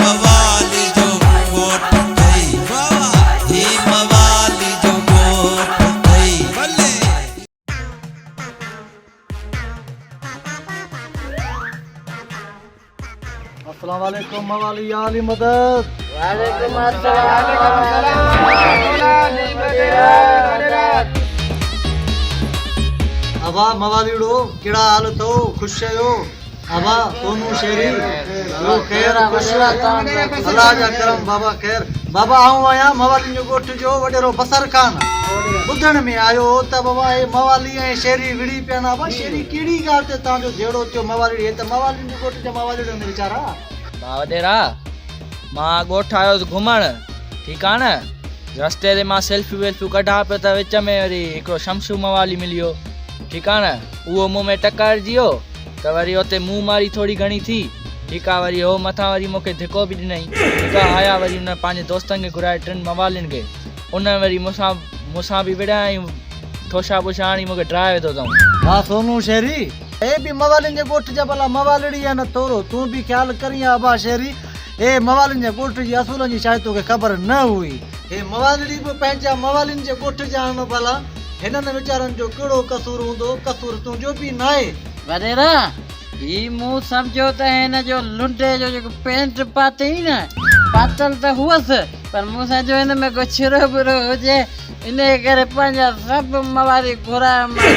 मवाली जो गोट थई ही मवाली जो गोट थई भले अस्सलाम वालेकुम मवाली आली मदद वालेकुम अस्सलाम अबा मवालीड़ो केड़ा हाल तो खुश आयो अबा सोनू शेरी लो खैर खुश अल्लाह जा करम बाबा खैर बाबा आऊं आया मवाली जो गोठ जो वडेरो बसर खान बुधण में आयो त बाबा ए मवाली ए शेरी विड़ी पेना बा शेरी कीड़ी गाल ते ता जो जेड़ो जो मवाली ए त मवाली जो गोठ जे मवाली ने बेचारा बावडेरा मां ॻोठ आयो घुमण ठीकु आहे न रस्ते ते मां सेल्फी वेल्फी कढा पियो त विच में वरी हिकिड़ो शमशू मवाली मिलियो ठीकु आहे न उहो मूं में टकराइजी वियो त वरी हुते मुंहुं मारी थोरी घणी थी ठीकु आहे वरी हो मथां वरी मूंखे धिको बि ॾिनई ठीकु आहे आया वरी हुन पंहिंजे दोस्तनि खे घुराए टिनि मवालियुनि खे उन वरी मूंसां बि विड़ाई ठोशा बोशा आणी मूंखे ड्राए वेठो अथऊं हा सोनू शेरी ए भी मवालिन जे गोठ जा भला मवालड़ी है न तोरो तू भी ख्याल करी अबा शेरी ए मवालिन जे गोठ जी असूलन जी शायद तोखे ख़बर न हुई ए मवालड़ी भी पंहिंजा मवालिन जे गोठ जा न भला हिननि वीचारनि जो कहिड़ो कसूर हूंदो कसूर तुंहिंजो बि न आहे वडेरा ही मूं सम्झो त हिन जो लुंडे जो जेको पेंट पातई न पातल त हुअसि पर मूं सम्झो हिन में को छिरो बुरो हुजे इन करे पंहिंजा सभु मवाली घुराया मां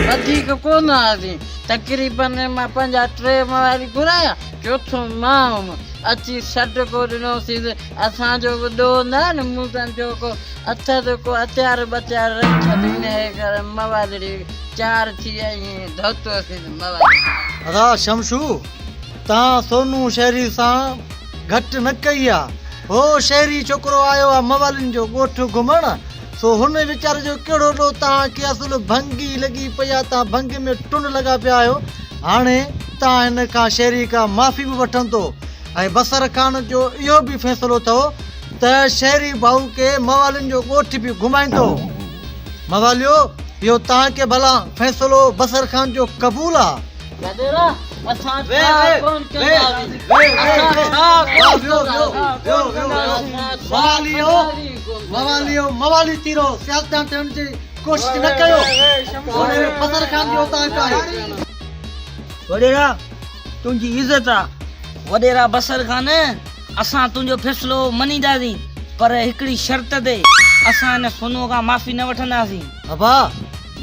वधीक कोन आसीं तक़रीबन मां पंहिंजा 3 मवाली घुराया चोथों मां अची छॾ को ॾिनोसीं असांजो बि ॾोह न मूं सम्झो को अथर को हथियार बथियार रखी छॾी हिन करे मवाली 4 थी आई धोतोसीं मवाली अदा शमशू ता सोनू शेरी सां घट न कई आ हो शेरी छोकरो आयो आ मवालिन जो गोठ घुमण सो हुन वीचारे जो केड़ो ॾो तव्हां खे असुल भंगी लॻी पई आहे तव्हां भंग में टुन लॻा पिया आहियो हाणे तव्हां हिन खां शेरी खां माफ़ी बि वठंदो ऐं बसर खान जो इहो बि फ़ैसिलो अथव त शेरी भाऊ खे मवालिन जो गोठ बि घुमाईंदो मवालियो इहो तव्हांखे भला फ़ैसिलो बसर खान जो क़बूल आहे वडेरा असां कोन मवाली तीरो सियासतदान थियण जी कोशिश न कयो बसर खान जो तव्हां आहे वडेरा तुंहिंजी इज़त आहे वडेरा बसर खान असां तुंहिंजो फ़ैसिलो मञींदासीं पर हिकिड़ी शर्त ते असां हिन सोनू खां माफ़ी न वठंदासीं अबा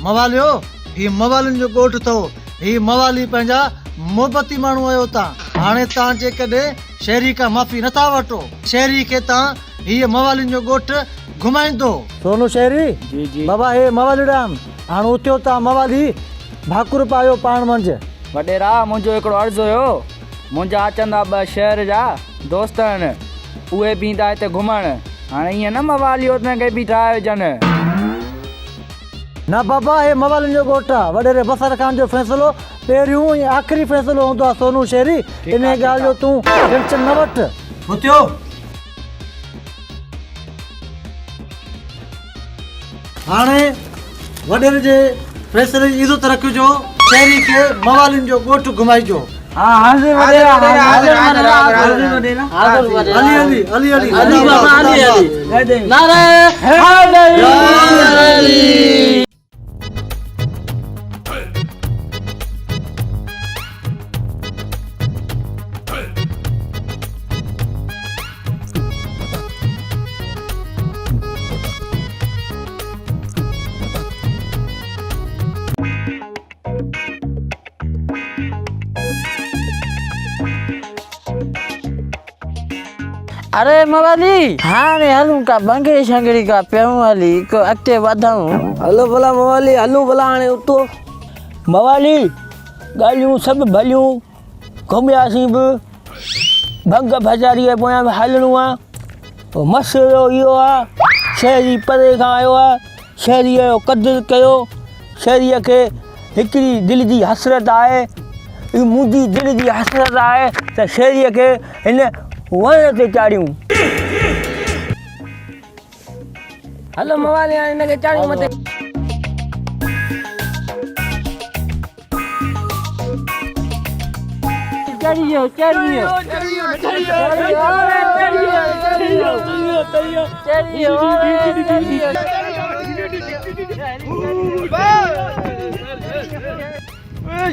मवालियो ही मवालिन जो गोठ अथव ही मवाली पंहिंजा मोहबती माण्हू आहियो तव्हां हाणे तव्हां जेकॾहिं शहरी खां माफ़ी नथा वठो शहरी खे तव्हां हीअ मवालिन जो गोठ घुमाईंदो सोनू शहरी जी जी बाबा हे मवाली डाम हाणे उथियो तव्हां मवाली भाकुर पायो पाण मंझि वडेरा मुंहिंजो हिकिड़ो अर्ज़ु हुयो मुंहिंजा अचंदा 2 शहर जा दोस्त आहिनि उहे बि ईंदा हिते घुमण हाणे ईअं न मवाली हुनखे बि ठाहे विझनि न बाबा हे मवालिन जो गोठ आहे वॾेरे बसर खान जो फ़ैसिलो पहिरियों ऐं आख़िरी फ़ैसिलो हूंदो आहे सोनू शहरी इन ॻाल्हि जो तूं टेंशन न वठ उथियो हाणे वॾेरे जे फ़ैसिले जी इज़त रखिजो शहरी खे मवालिन जो गोठ घुमाइजो हाँ हाज़िर वडेरा हाज़िर वडेरा अली अली अली अली अली बाबा अली नारे हैदरी अरे मवाली हाणे हलूं का बंगड़ी शंगड़ी का पियूं हली को अॻिते वधूं हलो भला मवाली हलूं भला हाणे उतो मवाली ॻाल्हियूं सभु भलियूं घुमियासीं बि भंग भजारी जे पोयां बि हलणो आहे पोइ मसइलो इहो आहे शहरी परे खां आयो आहे शहरीअ जो क़दुरु कयो शहरीअ खे हिकिड़ी दिलि जी हसरत आहे मुंहिंजी दिलि जी हसरत आहे त शहरीअ खे हिन वण ते चाढ़ियूं हलो मवाली हाणे हिनखे चाढ़ियूं मथे चढ़ियो चढ़ियो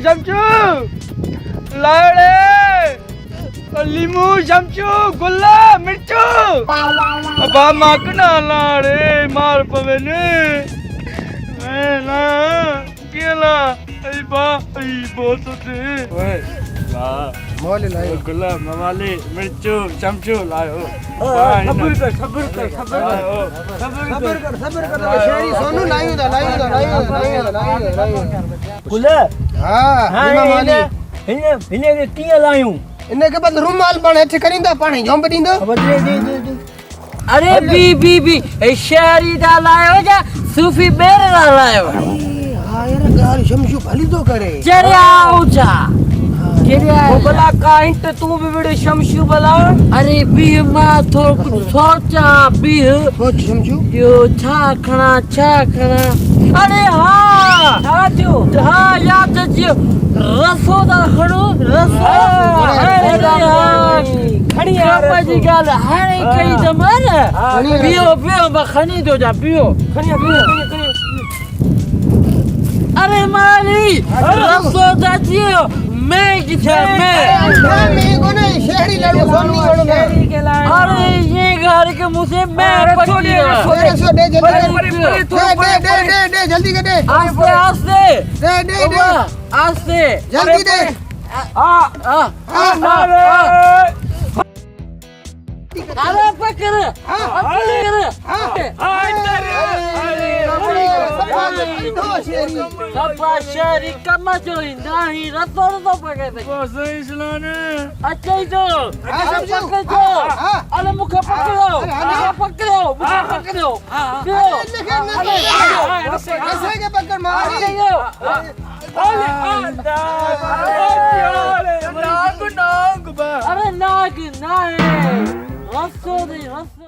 शमशू लाड़े लीमू शमशू गुल्ला मिर्चू अबा माकना लाड़े मार पवे ने ना केला आई बा आई बहुत थे ओए ला मोले लायो गुल्ला मवाले मिर्चू शमशू लायो सब्र कर शेरी सोनू लाइयो दा गुल्ला हां माली इने के कीअं लायूं इने के बद रुमाल पण हेठ करिंदा पाणी झोंब दींदो दे अरे बी ए शहरी दा लायो जा सूफी बेरे दा लायो हां यार गाल शमशू भली तो करे चढ़िया ऊंचा चढ़िया भला काइंट तू भी बड़े शमशू भला अरे बी मां थोड़ कुछ सोचा बी सोच शमशू यो छा खणा अरे हाँ याद जियो रसो दा खणो रसो खणी जी गाल हाणे कई जमान पियो मैं खणी दो जा पियो अरे माली रसो दा जियो मैं किथे मैं को नहीं शहरी लड़ू सोनी कोण में अरे ये घर के मुंह से मैं पकड़ी रसो दे जल्दी दे आस्ते दे आस्ते जल्दी दे अरे पकड़ सपा शहरी कम चोरी नहीं रतो पकड़ अच्छा ही तो पकड़ो अरे मुझे पकड़ो ऐसे के पकड़ मारी अरे नाग रसो दे रसो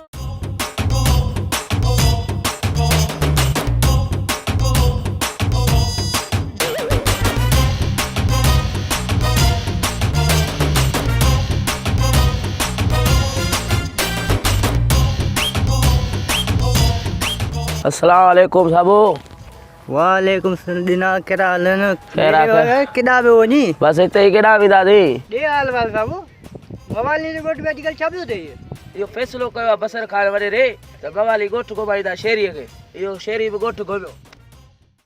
अस्सलाम वालेकुम साबू वालेकुम सलाम केड़ा हलन केड़ा केड़ा बे वनी बस इते ही केड़ा भी दादी दे हाल वाल साबू मवाली ने गोट में अजकल छापियो दे यो फैसलो कयो बसर खान वरे रे त बवाली गोठ को बाई दा शेरी के यो शेरी भी गोठ गोयो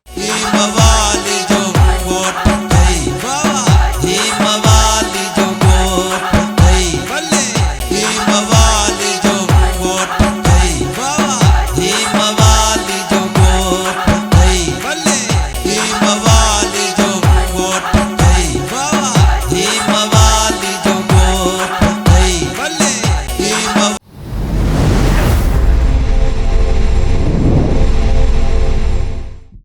ही मवाली जो गोठ गई बाबा